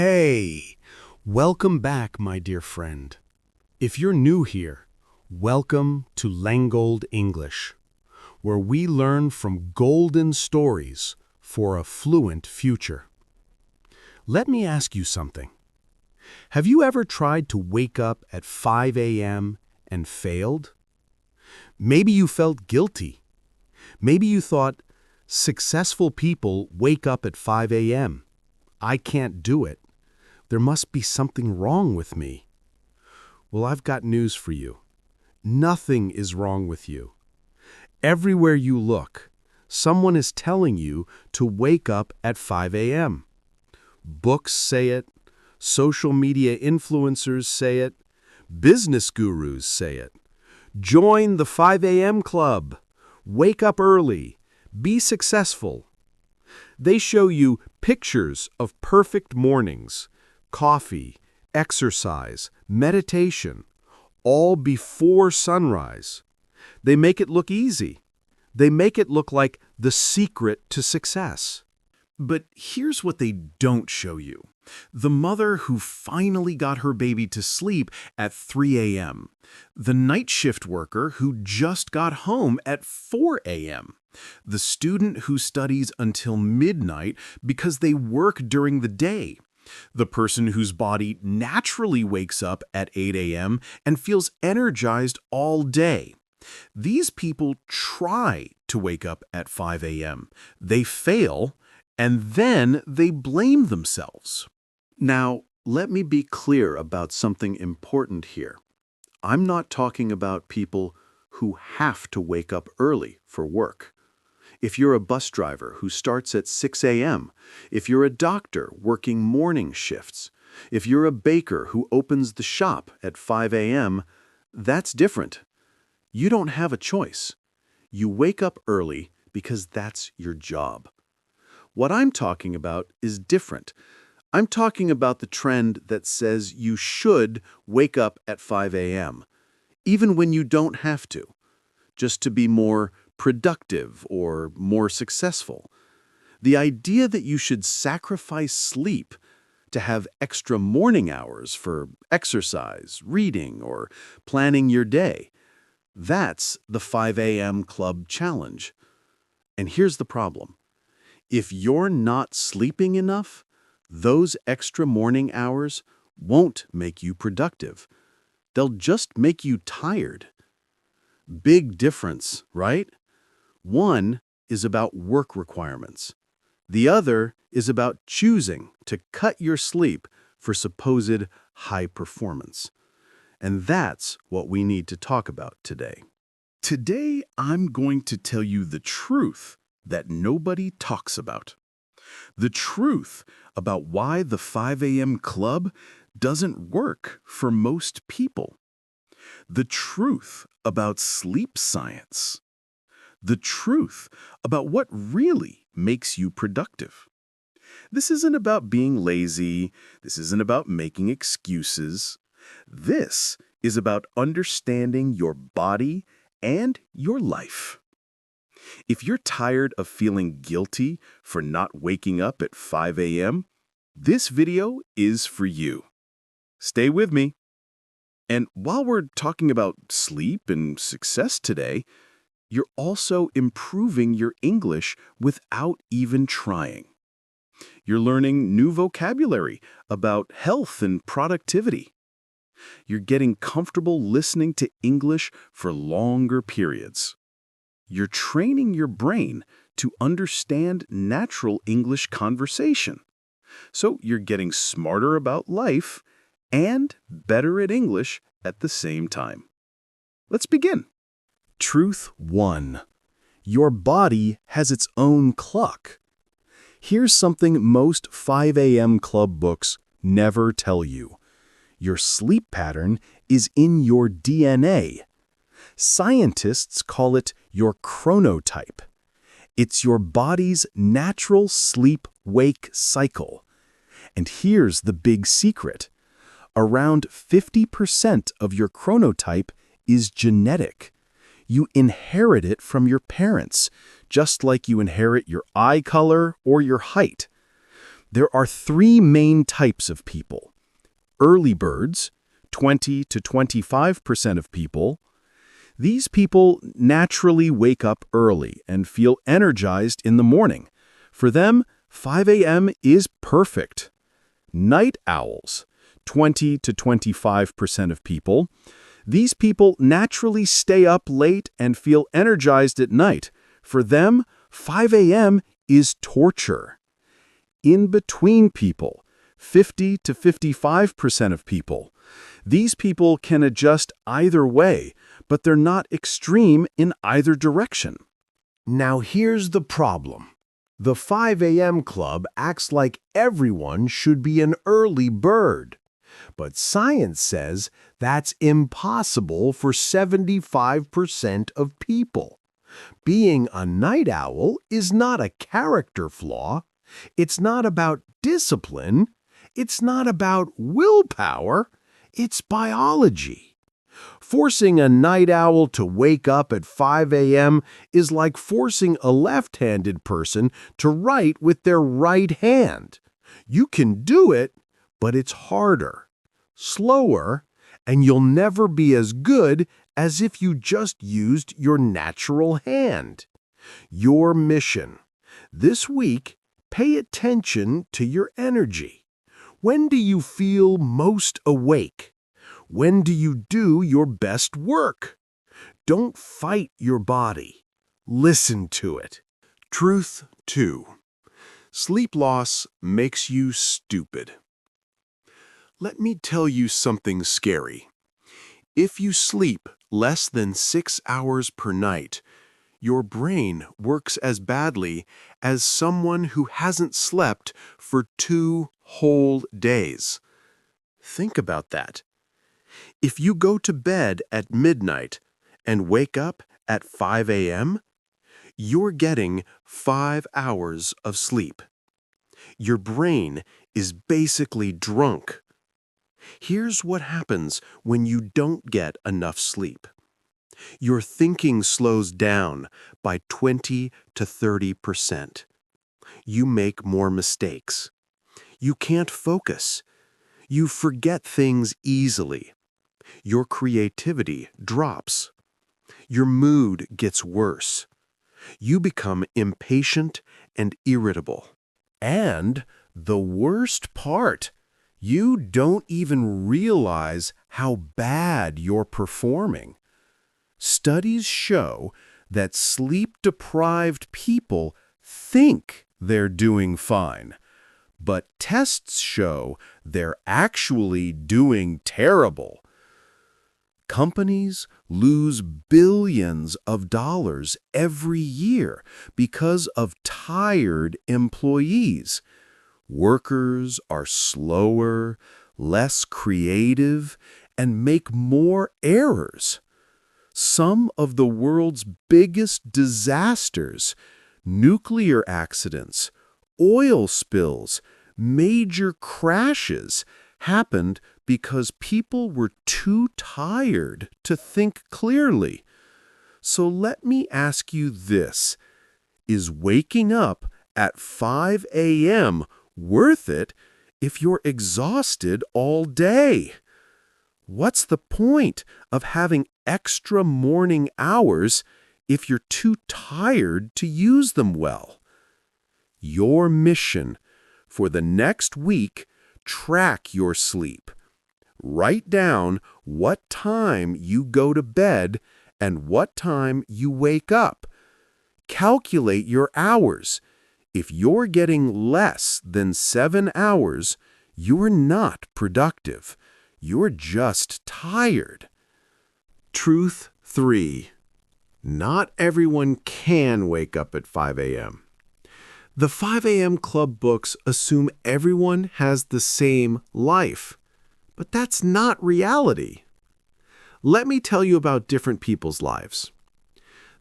Hey, welcome back, my dear friend. If you're new here, welcome to Lengold English, where we learn from golden stories for a fluent future. Let me ask you something. Have you ever tried to wake up at 5 a.m. and failed? Maybe you felt guilty. Maybe you thought, successful people wake up at 5 a.m. I can't do it. There must be something wrong with me. Well, I've got news for you. Nothing is wrong with you. Everywhere you look, someone is telling you to wake up at 5 a.m. Books say it, social media influencers say it, business gurus say it. Join the 5 a.m. club. Wake up early. Be successful. They show you pictures of perfect mornings, coffee, exercise, meditation, all before sunrise. They make it look easy. They make it look like the secret to success. But here's what they don't show you. The mother who finally got her baby to sleep at 3 a.m. The night shift worker who just got home at 4 a.m. The student who studies until midnight because they work during the day. The person whose body naturally wakes up at 8 a.m. and feels energized all day. These people try to wake up at 5 a.m. They fail, and then they blame themselves. Now, let me be clear about something important here. I'm not talking about people who have to wake up early for work. If you're a bus driver who starts at 6 a.m., if you're a doctor working morning shifts, if you're a baker who opens the shop at 5 a.m., that's different. You don't have a choice. You wake up early because that's your job. What I'm talking about is different. I'm talking about the trend that says you should wake up at 5 a.m., even when you don't have to, just to be more productive or more successful. The idea that you should sacrifice sleep to have extra morning hours for exercise, reading, or planning your day, that's the 5 a.m. club challenge. And here's the problem. If you're not sleeping enough, those extra morning hours won't make you productive. They'll just make you tired. Big difference, right? One is about work requirements. The other is about choosing to cut your sleep for supposed high performance. And that's what we need to talk about today. Today, I'm going to tell you the truth that nobody talks about. The truth about why the 5 a.m. club doesn't work for most people. The truth about sleep science. The truth about what really makes you productive. This isn't about being lazy. This isn't about making excuses. This is about understanding your body and your life. If you're tired of feeling guilty for not waking up at 5 a.m., this video is for you. Stay with me. And while we're talking about sleep and success today, you're also improving your English without even trying. You're learning new vocabulary about health and productivity. You're getting comfortable listening to English for longer periods. You're training your brain to understand natural English conversation. So you're getting smarter about life and better at English at the same time. Let's begin. Truth 1. Your body has its own clock. Here's something most 5 a.m. club books never tell you. Your sleep pattern is in your DNA. Scientists call it your chronotype. It's your body's natural sleep-wake cycle. And here's the big secret. Around 50% of your chronotype is genetic. You inherit it from your parents, just like you inherit your eye color or your height. There are three main types of people. Early birds, 20 to 25% of people. These people naturally wake up early and feel energized in the morning. For them, 5 a.m. is perfect. Night owls, 20 to 25% of people. These people naturally stay up late and feel energized at night. For them, 5 a.m. is torture. In-between people, 50 to 55% of people. These people can adjust either way, but they're not extreme in either direction. Now here's the problem. The 5 a.m. club acts like everyone should be an early bird. But science says that's impossible for 75% of people. Being a night owl is not a character flaw. It's not about discipline. It's not about willpower. It's biology. Forcing a night owl to wake up at 5 a.m. is like forcing a left-handed person to write with their right hand. You can do it, but it's harder, slower, and you'll never be as good as if you just used your natural hand. Your mission. This week, pay attention to your energy. When do you feel most awake? When do you do your best work? Don't fight your body. Listen to it. Truth 2. Sleep loss makes you stupid. Let me tell you something scary. If you sleep less than 6 hours per night, your brain works as badly as someone who hasn't slept for 2 whole days. Think about that. If you go to bed at midnight and wake up at 5 a.m., you're getting 5 hours of sleep. Your brain is basically drunk. Here's what happens when you don't get enough sleep. Your thinking slows down by 20 to 30%. You make more mistakes. You can't focus. You forget things easily. Your creativity drops. Your mood gets worse. You become impatient and irritable. And the worst part, you don't even realize how bad you're performing. Studies show that sleep-deprived people think they're doing fine, but tests show they're actually doing terrible. Companies lose billions of dollars every year because of tired employees. Workers are slower, less creative, and make more errors. Some of the world's biggest disasters, nuclear accidents, oil spills, major crashes, happened because people were too tired to think clearly. So let me ask you this. Is waking up at 5 a.m. worth it if you're exhausted all day? What's the point of having extra morning hours if you're too tired to use them well? Your mission for the next week, track your sleep. Write down what time you go to bed and what time you wake up. Calculate your hours. If you're getting less than 7 hours, you're not productive. You're just tired. Truth 3. Not everyone can wake up at 5 a.m. The 5 a.m. club books assume everyone has the same life. But that's not reality. Let me tell you about different people's lives.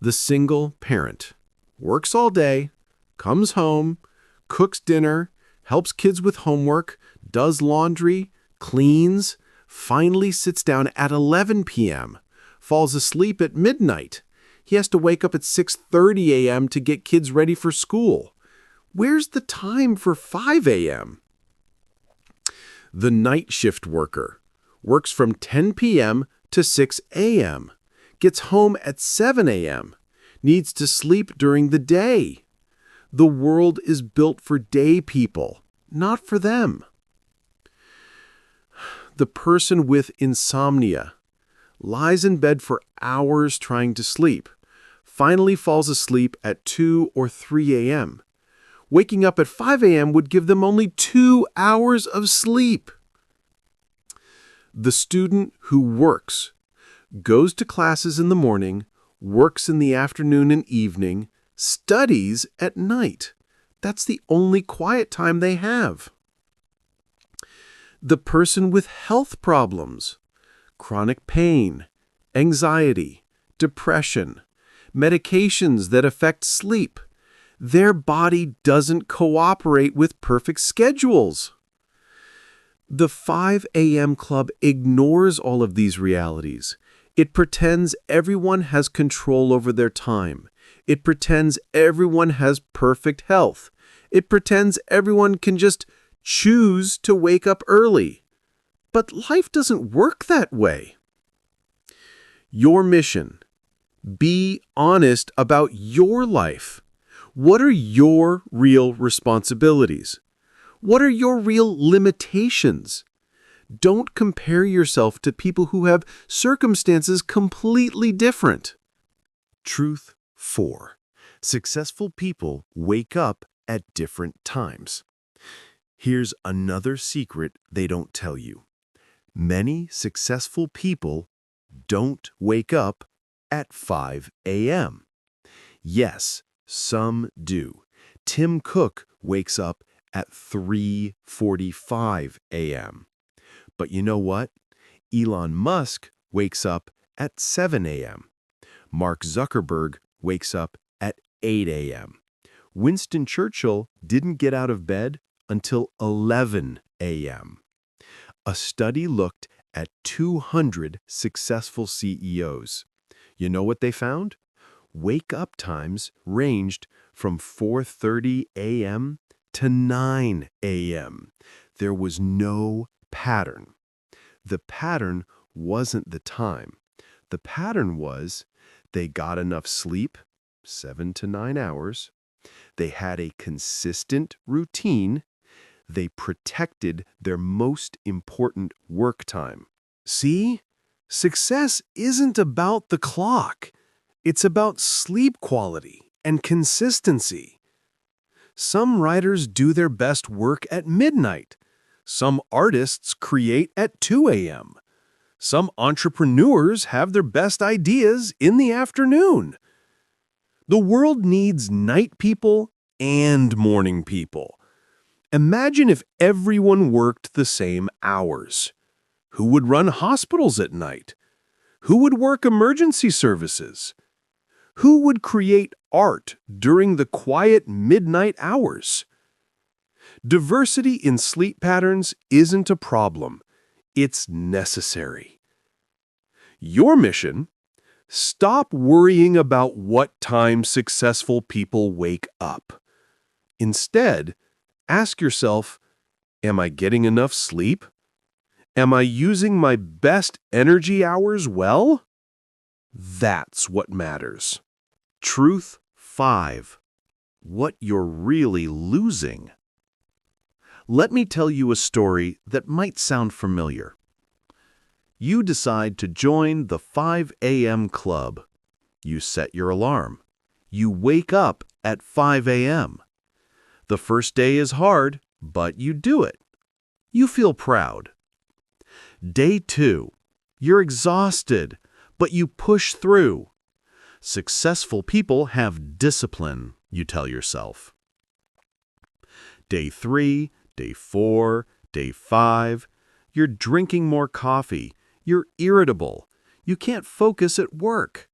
The single parent works all day, comes home, cooks dinner, helps kids with homework, does laundry, cleans, finally sits down at 11 p.m., falls asleep at midnight. He has to wake up at 6:30 a.m. to get kids ready for school. Where's the time for 5 a.m.? The night shift worker works from 10 p.m. to 6 a.m., gets home at 7 a.m., needs to sleep during the day. The world is built for day people, not for them. The person with insomnia lies in bed for hours trying to sleep, finally falls asleep at 2 or 3 a.m. Waking up at 5 a.m. would give them only 2 hours of sleep. The student who works, goes to classes in the morning, works in the afternoon and evening, studies at night. That's the only quiet time they have. The person with health problems, chronic pain, anxiety, depression, medications that affect sleep, their body doesn't cooperate with perfect schedules. The 5 a.m. club ignores all of these realities. It pretends everyone has control over their time. It pretends everyone has perfect health. It pretends everyone can just choose to wake up early. But life doesn't work that way. Your mission: be honest about your life. What are your real responsibilities? What are your real limitations? Don't compare yourself to people who have circumstances completely different. Truth 4. Successful people wake up at different times. Here's another secret they don't tell you. Many successful people don't wake up at 5 a.m. Yes, some do. Tim Cook wakes up at 3:45 a.m. But you know what? Elon Musk wakes up at 7 a.m. Mark Zuckerberg wakes up at 8 a.m. Winston Churchill didn't get out of bed until 11 a.m. A study looked at 200 successful CEOs. You know what they found? Wake-up times ranged from 4:30 a.m. to 9 a.m. There was no pattern. The pattern wasn't the time. The pattern was they got enough sleep, 7 to 9 hours. They had a consistent routine. They protected their most important work time. See? Success isn't about the clock. It's about sleep quality and consistency. Some writers do their best work at midnight. Some artists create at 2 a.m. Some entrepreneurs have their best ideas in the afternoon. The world needs night people and morning people. Imagine if everyone worked the same hours. Who would run hospitals at night? Who would work emergency services? Who would create art during the quiet midnight hours? Diversity in sleep patterns isn't a problem. It's necessary. Your mission: stop worrying about what time successful people wake up. Instead, ask yourself, am I getting enough sleep? Am I using my best energy hours well? That's what matters. Truth 5. What you're really losing. Let me tell you a story that might sound familiar. You decide to join the 5 a.m. club. You set your alarm. You wake up at 5 a.m. The first day is hard, but you do it. You feel proud. Day 2. You're exhausted, but you push through. Successful people have discipline, you tell yourself. Day 3, Day 4, Day 5. You're drinking more coffee. You're irritable. You can't focus at work.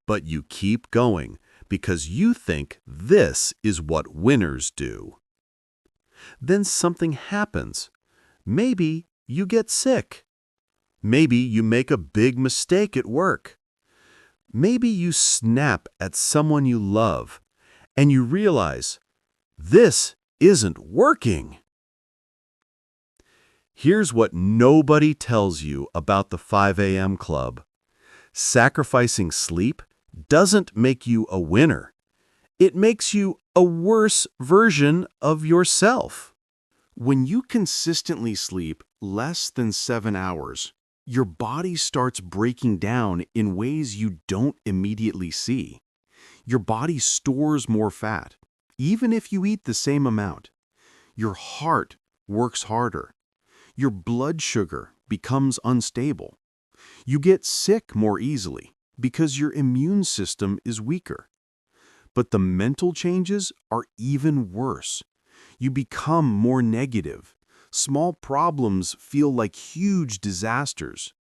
But you keep going because you think this is what winners do. Then something happens. Maybe you get sick. Maybe you make a big mistake at work. Maybe you snap at someone you love and you realize, This isn't working. Here's what nobody tells you about the 5 a.m. club. Sacrificing sleep doesn't make you a winner. It makes you a worse version of yourself. When you consistently sleep less than 7 hours, your body starts breaking down in ways you don't immediately see. Your body stores more fat, even if you eat the same amount. Your heart works harder. Your blood sugar becomes unstable. You get sick more easily because your immune system is weaker. But the mental changes are even worse. You become more negative. Small problems feel like huge disasters.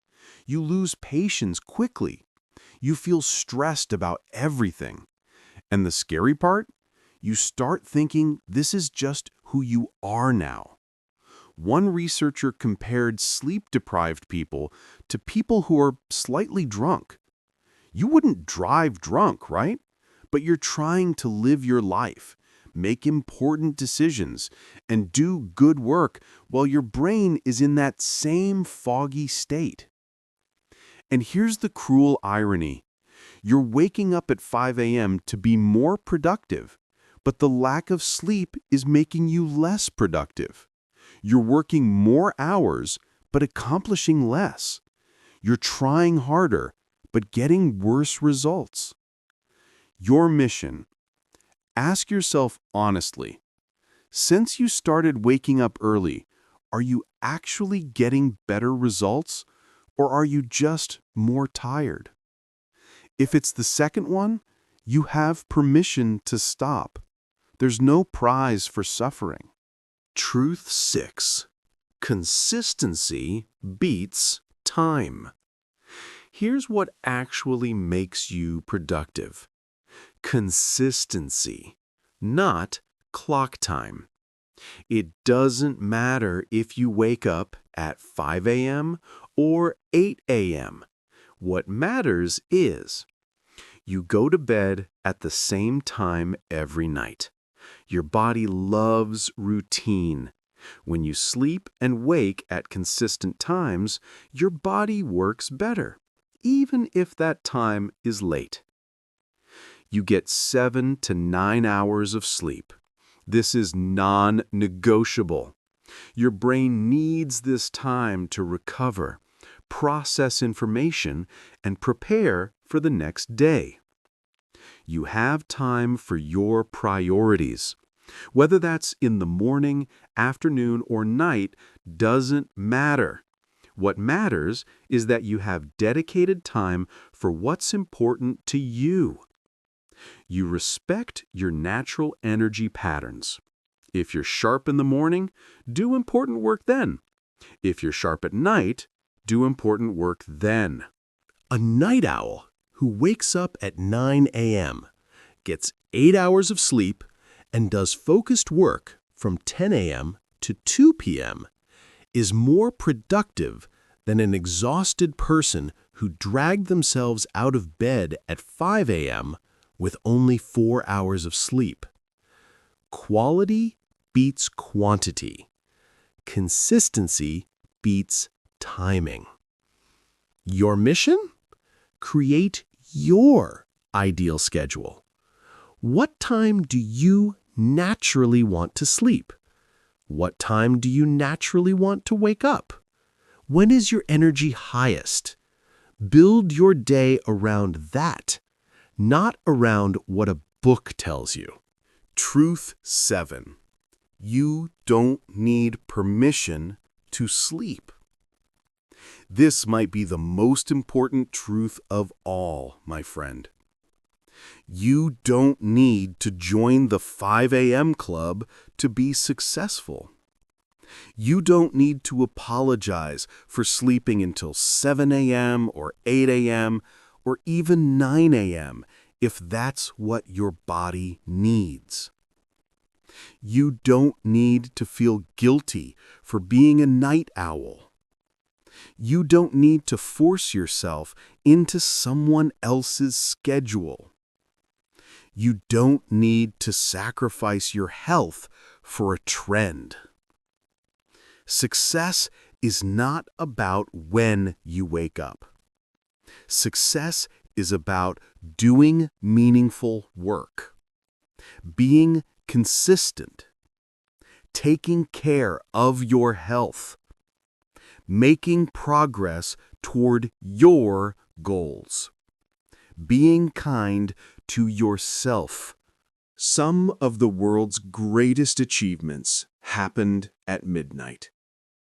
You lose patience quickly. You feel stressed about everything. And the scary part? You start thinking this is just who you are now. One researcher compared sleep-deprived people to people who are slightly drunk. You wouldn't drive drunk, right? But you're trying to live your life, make important decisions, and do good work while your brain is in that same foggy state. And here's the cruel irony. You're waking up at 5 a.m. to be more productive, but the lack of sleep is making you less productive. You're working more hours, but accomplishing less. You're trying harder, but getting worse results. Your mission. Ask yourself honestly, since you started waking up early, are you actually getting better results, or are you just more tired? If it's the second one, you have permission to stop. There's no prize for suffering. Truth 6. Consistency beats time. Here's what actually makes you productive. Consistency, not clock time. It doesn't matter if you wake up at 5 a.m. or 8 a.m. What matters is you go to bed at the same time every night. Your body loves routine. When you sleep and wake at consistent times, your body works better, even if that time is late. You get 7 to 9 hours of sleep. This is non-negotiable. Your brain needs this time to recover, process information, and prepare for the next day. You have time for your priorities. Whether that's in the morning, afternoon, or night doesn't matter. What matters is that you have dedicated time for what's important to you. You respect your natural energy patterns. If you're sharp in the morning, do important work then. If you're sharp at night, do important work then. A night owl who wakes up at 9 a.m., gets 8 hours of sleep, and does focused work from 10 a.m. to 2 p.m. is more productive than an exhausted person who dragged themselves out of bed at 5 a.m. with only 4 hours of sleep. Quality beats quantity. Consistency beats timing. Your mission? Create your ideal schedule. What time do you naturally want to sleep? What time do you naturally want to wake up? When is your energy highest? Build your day around that, not around what a book tells you. Truth 7. You don't need permission to sleep. This might be the most important truth of all, my friend. You don't need to join the 5 a.m. club to be successful. You don't need to apologize for sleeping until 7 a.m. or 8 a.m. or even 9 a.m. if that's what your body needs. You don't need to feel guilty for being a night owl. You don't need to force yourself into someone else's schedule. You don't need to sacrifice your health for a trend. Success is not about when you wake up. Success is about doing meaningful work, being consistent, taking care of your health, making progress toward your goals, being kind to yourself. Some of the world's greatest achievements happened at midnight.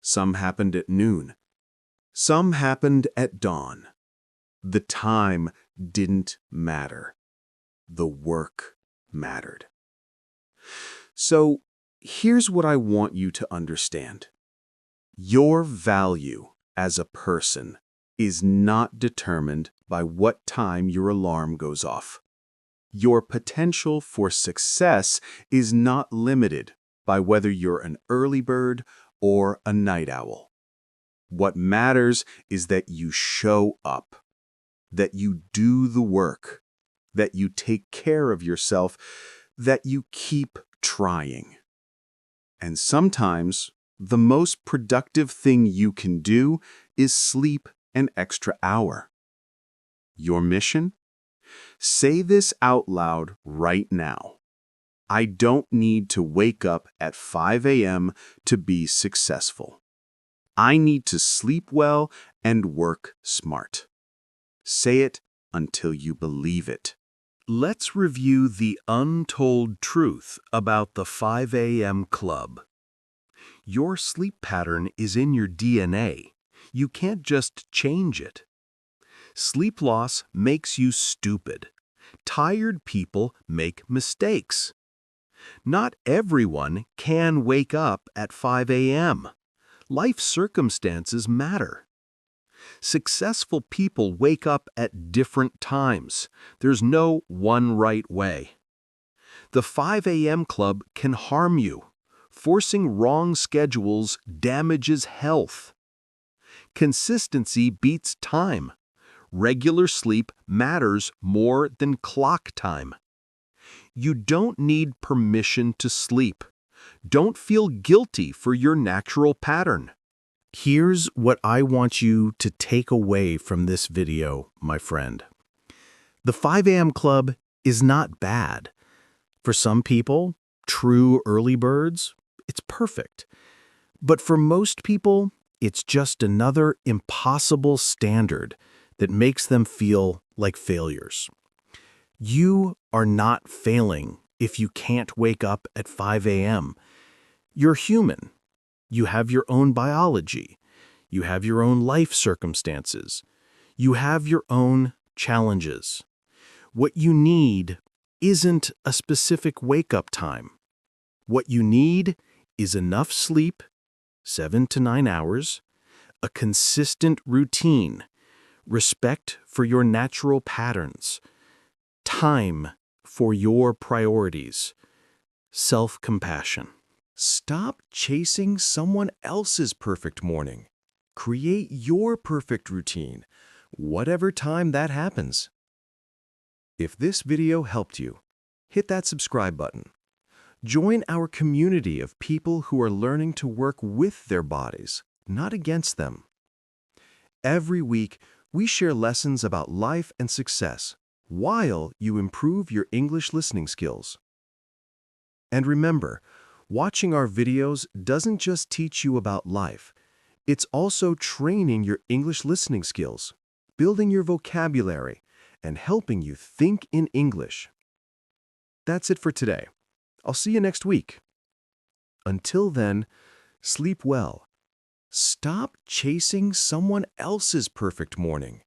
Some happened at noon. Some happened at dawn. The time didn't matter. The work mattered. So, here's what I want you to understand. Your value as a person is not determined by what time your alarm goes off. Your potential for success is not limited by whether you're an early bird or a night owl. What matters is that you show up, that you do the work, that you take care of yourself, that you keep trying. And sometimes, the most productive thing you can do is sleep an extra hour. Your mission? Say this out loud right now. I don't need to wake up at 5 a.m. to be successful. I need to sleep well and work smart. Say it until you believe it. Let's review the untold truth about the 5 a.m. club. Your sleep pattern is in your DNA. You can't just change it. Sleep loss makes you stupid. Tired people make mistakes. Not everyone can wake up at 5 a.m. Life circumstances matter. Successful people wake up at different times. There's no one right way. The 5 a.m. club can harm you. Forcing wrong schedules damages health. Consistency beats time. Regular sleep matters more than clock time. You don't need permission to sleep. Don't feel guilty for your natural pattern. Here's what I want you to take away from this video, my friend. The 5 a.m. club is not bad. For some people, true early birds, it's perfect. But for most people, it's just another impossible standard that makes them feel like failures. You are not failing if you can't wake up at 5 a.m. You're human. You have your own biology. You have your own life circumstances. You have your own challenges. What you need isn't a specific wake-up time. What you need is enough sleep, 7 to 9 hours, a consistent routine, respect for your natural patterns, time for your priorities, self-compassion. Stop chasing someone else's perfect morning. Create your perfect routine, whatever time that happens. If this video helped you, hit that subscribe button. Join our community of people who are learning to work with their bodies, not against them. Every week, we share lessons about life and success while you improve your English listening skills. And remember, watching our videos doesn't just teach you about life. It's also training your English listening skills, building your vocabulary, and helping you think in English. That's it for today. I'll see you next week. Until then, sleep well. Stop chasing someone else's perfect morning.